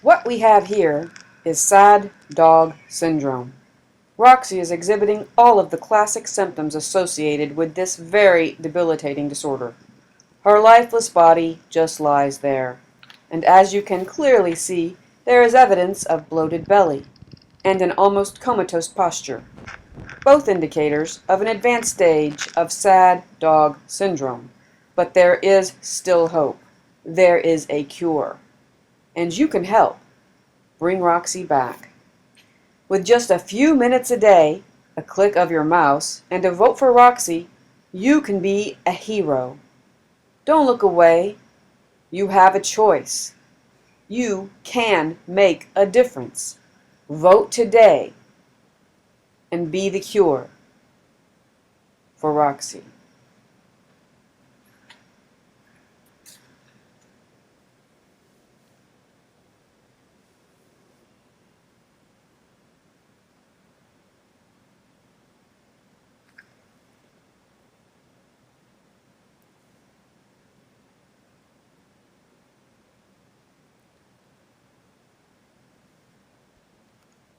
What we have here is sad dog syndrome. Roxy is exhibiting all of the classic symptoms associated with this very debilitating disorder. Her lifeless body just lies there, and as you can clearly see, there is evidence of bloated belly and an almost comatose posture, both indicators of an advanced stage of sad dog syndrome. But there is still hope. There is a cure. And you can help bring Roxy back. With just a few minutes a day, a click of your mouse, and a vote for Roxy, you can be a hero. Don't look away. You have a choice. You can make a difference. Vote today and be the cure for Roxy.